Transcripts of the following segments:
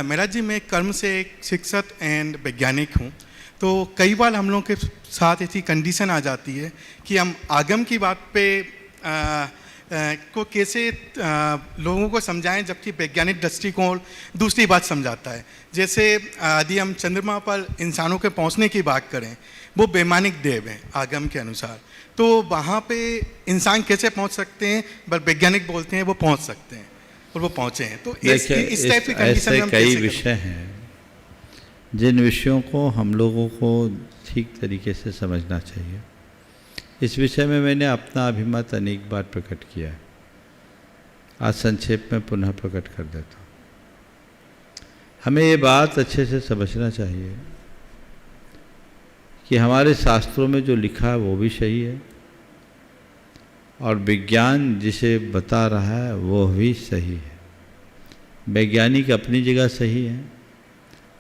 मेरा जी मैं कर्म से एक शिक्षक एंड वैज्ञानिक हूँ। तो कई बार हम लोग के साथ ऐसी कंडीशन आ जाती है कि हम आगम की बात पे को कैसे लोगों को समझाएं, जबकि वैज्ञानिक दृष्टिकोण दूसरी बात समझाता है। जैसे यदि हम चंद्रमा पर इंसानों के पहुंचने की बात करें, वो वैमानिक देव है आगम के अनुसार, तो वहाँ पे इंसान कैसे पहुंच सकते हैं, बट वैज्ञानिक बोलते हैं वो पहुंच सकते हैं और वो पहुंचे हैं। तो इस टाइप की कंडीशन में हम कई विषय हैं जिन विषयों को हम लोगों को ठीक तरीके से समझना चाहिए। इस विषय में मैंने अपना अभिमत अनेक बार प्रकट किया है, आज संक्षेप में पुनः प्रकट कर देता हूँ। हमें ये बात अच्छे से समझना चाहिए कि हमारे शास्त्रों में जो लिखा है वो भी सही है और विज्ञान जिसे बता रहा है वो भी सही है। वैज्ञानिक अपनी जगह सही है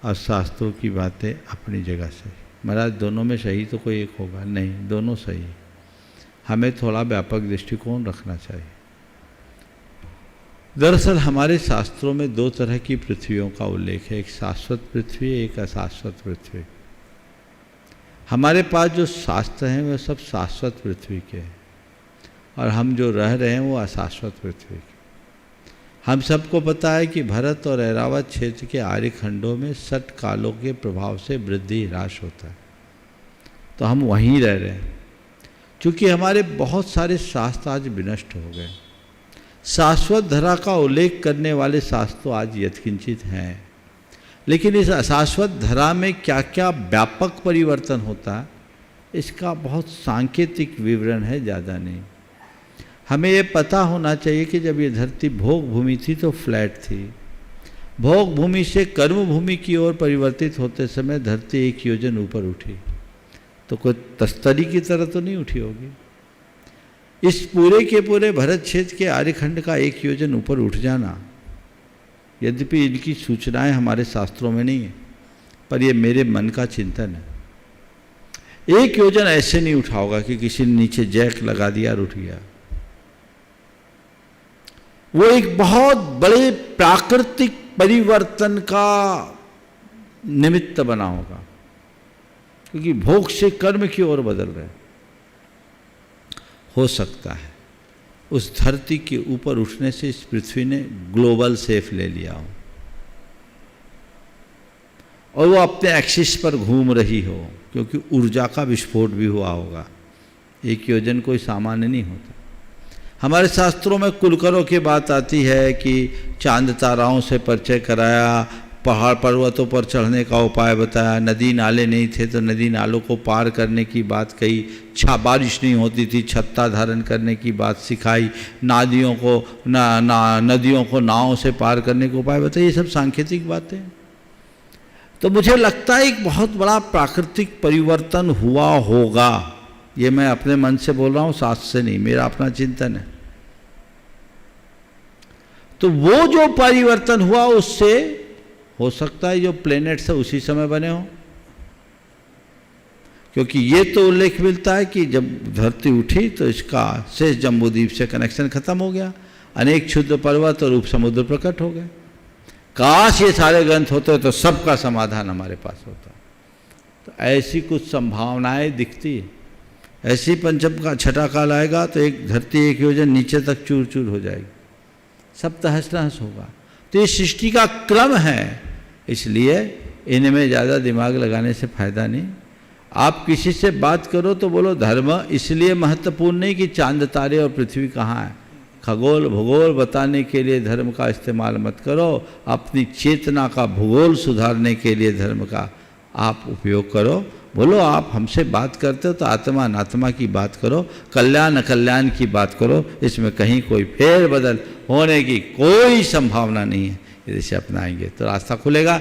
और शास्त्रों की बातें अपनी जगह सही। महाराज दोनों में सही तो कोई एक होगा नहीं, दोनों सही। हमें थोड़ा व्यापक दृष्टिकोण रखना चाहिए। दरअसल हमारे शास्त्रों में दो तरह की पृथ्वियों का उल्लेख है, एक शाश्वत पृथ्वी, एक अशाश्वत पृथ्वी। हमारे पास जो शास्त्र हैं वे सब शाश्वत पृथ्वी के हैं और हम जो रह रहे हैं वो अशाश्वत पृथ्वी के। हम सबको पता है कि भरत और ऐरावत क्षेत्र के आर्य खंडों में 60 कालों के प्रभाव से वृद्धि ह्रास होता है, तो हम वहीं रह रहे हैं। क्योंकि हमारे बहुत सारे शास्त्र आज विनष्ट हो गए। शाश्वत धरा का उल्लेख करने वाले शास्त्र तो आज यथकिंचित हैं, लेकिन इस अशाश्वत धरा में क्या क्या व्यापक परिवर्तन होता है इसका बहुत सांकेतिक विवरण है, ज़्यादा नहीं। हमें ये पता होना चाहिए कि जब ये धरती भोग भूमि थी तो फ्लैट थी। भोग भूमि से कर्म भूमि की ओर परिवर्तित होते समय धरती एक योजन ऊपर उठी, तो कोई तस्तरी की तरह तो नहीं उठी होगी। इस पूरे के पूरे भरत क्षेत्र के आर्यखंड का एक योजन ऊपर उठ जाना, यद्यपि इनकी सूचनाएं हमारे शास्त्रों में नहीं है, पर ये मेरे मन का चिंतन है। एक योजन ऐसे नहीं उठा होगा कि किसी ने नीचे जैक लगा दिया और उठ गया। वो एक बहुत बड़े प्राकृतिक परिवर्तन का निमित्त बना होगा, क्योंकि भोग से कर्म की ओर बदल रहे। हो सकता है उस धरती के ऊपर उठने से इस पृथ्वी ने ग्लोबल सेफ ले लिया हो और वो अपने एक्सिस पर घूम रही हो, क्योंकि ऊर्जा का विस्फोट भी हुआ होगा। एक योजन कोई सामान्य नहीं होता। हमारे शास्त्रों में कुलकरों की बात आती है कि चांद ताराओं से परिचय कराया, पहाड़ पर्वतों पर चढ़ने का उपाय बताया, नदी नाले नहीं थे तो नदी नालों को पार करने की बात कही, बारिश नहीं होती थी छत्ता धारण करने की बात सिखाई, नदियों को नावों से पार करने का उपाय बताया। ये सब सांकेतिक बातें। तो मुझे लगता है एक बहुत बड़ा प्राकृतिक परिवर्तन हुआ होगा। ये मैं अपने मन से बोल रहा हूँ, शास्त्र से नहीं, मेरा अपना चिंतन है। तो वो जो परिवर्तन हुआ उससे हो सकता है जो प्लेनेट्स है उसी समय बने हो, क्योंकि ये तो उल्लेख मिलता है कि जब धरती उठी तो इसका शेष जम्बूद्वीप से कनेक्शन खत्म हो गया, अनेक क्षुद्र पर्वत और उपसमुद्र प्रकट हो गए। काश ये सारे ग्रंथ होते तो सबका समाधान हमारे पास होता। तो ऐसी कुछ संभावनाएं दिखती है। ऐसी पंचम का छठा काल आएगा तो एक धरती एक योजन नीचे तक चूर चूर हो जाएगी, सब तहस नहस होगा। तो ये सृष्टि का क्रम है, इसलिए इनमें ज़्यादा दिमाग लगाने से फायदा नहीं। आप किसी से बात करो तो बोलो धर्म इसलिए महत्वपूर्ण नहीं कि चांद तारे और पृथ्वी कहाँ है। खगोल भूगोल बताने के लिए धर्म का इस्तेमाल मत करो, अपनी चेतना का भूगोल सुधारने के लिए धर्म का आप उपयोग करो। बोलो आप हमसे बात करते हो तो आत्मा अनात्मा की बात करो, कल्याण अकल्याण की बात करो। इसमें कहीं कोई फेर बदल होने की कोई संभावना नहीं है। यदि इसे अपनाएंगे तो रास्ता खुलेगा।